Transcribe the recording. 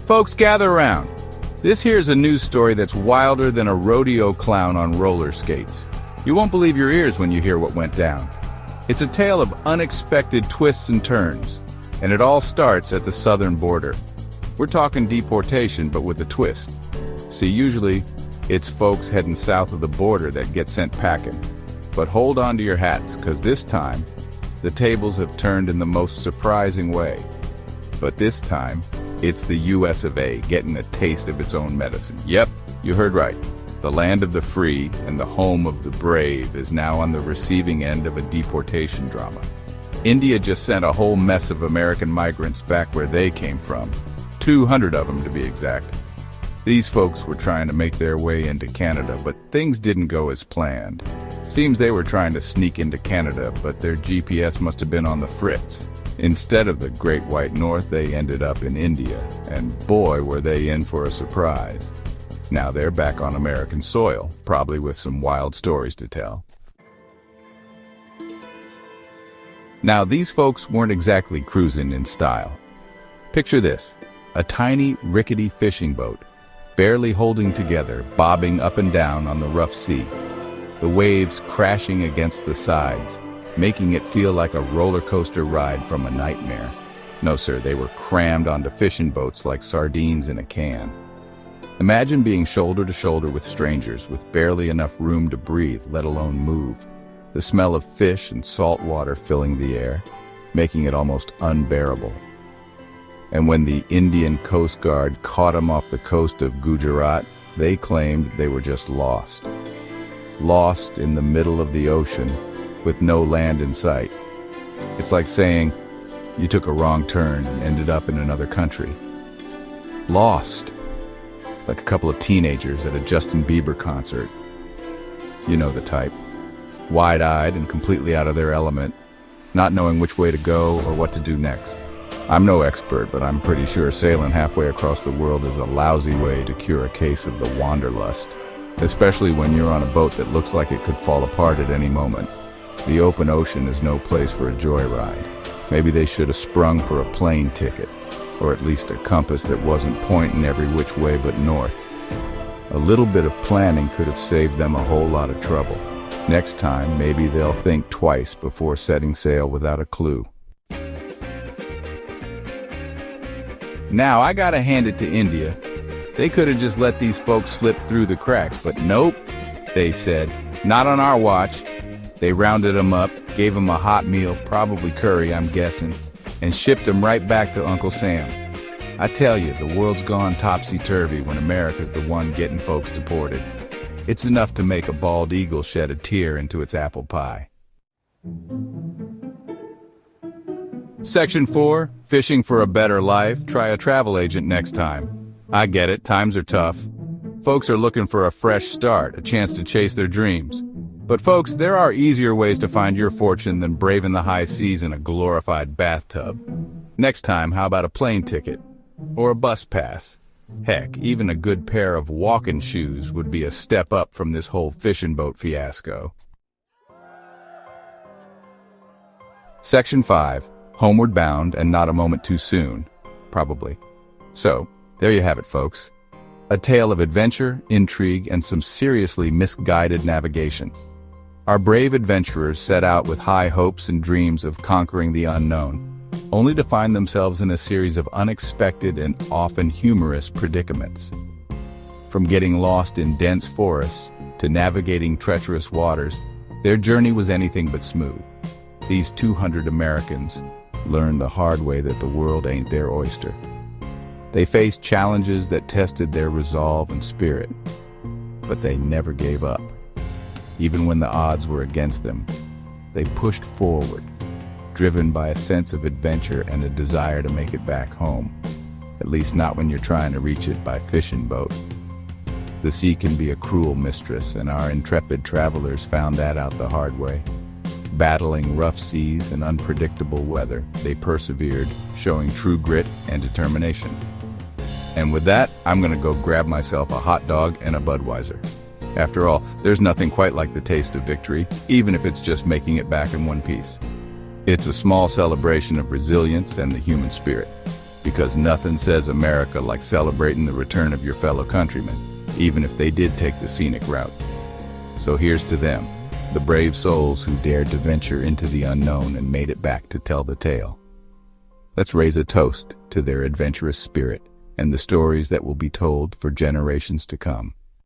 folks, gather around. This here's a news story that's wilder than a rodeo clown on roller skates. You won't believe your ears when you hear what went down. It's a tale of unexpected twists and turns, and it all starts at the southern border. We're talking deportation, but with a twist. See, usually, it's folks heading south of the border that get sent packing. But hold on to your hats, because this time, the tables have turned in the most surprising way. But this time, it's the U.S. of A. getting a taste of its own medicine. Yep, you heard right. The land of the free and the home of the brave is now on the receiving end of a deportation drama. India just sent a whole mess of American migrants back where they came from. 200 of them, to be exact. These folks were trying to make their way into Canada, but things didn't go as planned. Seems they were trying to sneak into Canada, but their GPS must have been on the fritz. Instead of the Great White North, they ended up in India, and boy, were they in for a surprise. Now they're back on American soil, probably with some wild stories to tell. Now, these folks weren't exactly cruising in style. Picture this, a tiny, rickety fishing boat, barely holding together, bobbing up and down on the rough sea. The waves crashing against the sides, making it feel like a roller coaster ride from a nightmare. No, sir, they were crammed onto fishing boats like sardines in a can. Imagine being shoulder to shoulder with strangers with barely enough room to breathe, let alone move. The smell of fish and salt water filling the air, making it almost unbearable. And when the Indian Coast Guard caught them off the coast of Gujarat, they claimed they were just lost. Lost in the middle of the ocean with no land in sight. It's like saying you took a wrong turn and ended up in another country. Lost. Like a couple of teenagers at a Justin Bieber concert. You know the type. Wide-eyed and completely out of their element, not knowing which way to go or what to do next. I'm no expert, but I'm pretty sure sailing halfway across the world is a lousy way to cure a case of the wanderlust, especially when you're on a boat that looks like it could fall apart at any moment. The open ocean is no place for a joyride. Maybe they should have sprung for a plane ticket, or at least a compass that wasn't pointing every which way but north. A little bit of planning could have saved them a whole lot of trouble. Next time, maybe they'll think twice before setting sail without a clue. Now, I gotta hand it to India. They could have just let these folks slip through the cracks, but nope, they said, not on our watch. They rounded them up, gave them a hot meal, probably curry, I'm guessing, and shipped them right back to Uncle Sam. I tell you, the world's gone topsy-turvy when America's the one getting folks deported. It's enough to make a bald eagle shed a tear into its apple pie. Section 4, Fishing for a Better Life. Try a travel agent next time. I get it, times are tough. Folks are looking for a fresh start, a chance to chase their dreams. But folks, there are easier ways to find your fortune than braving the high seas in a glorified bathtub. Next time, how about a plane ticket? Or a bus pass? Heck, even a good pair of walking shoes would be a step up from this whole fishing boat fiasco. Section 5, Homeward Bound and Not a Moment Too Soon. Probably. So, there you have it, folks. A tale of adventure, intrigue, and some seriously misguided navigation. Our brave adventurers set out with high hopes and dreams of conquering the unknown, only to find themselves in a series of unexpected and often humorous predicaments. From getting lost in dense forests to navigating treacherous waters, their journey was anything but smooth. These 200 Americans learned the hard way that the world ain't their oyster. They faced challenges that tested their resolve and spirit, but they never gave up. Even when the odds were against them, they pushed forward, driven by a sense of adventure and a desire to make it back home. At least not when you're trying to reach it by fishing boat. The sea can be a cruel mistress, and our intrepid travelers found that out the hard way. Battling rough seas and unpredictable weather, they persevered, showing true grit and determination. And with that, I'm gonna go grab myself a hot dog and a Budweiser. After all, there's nothing quite like the taste of victory, even if it's just making it back in one piece. It's a small celebration of resilience and the human spirit. because nothing says America like celebrating the return of your fellow countrymen, even if they did take the scenic route. So here's to them, the brave souls who dared to venture into the unknown and made it back to tell the tale. Let's raise a toast to their adventurous spirit and the stories that will be told for generations to come.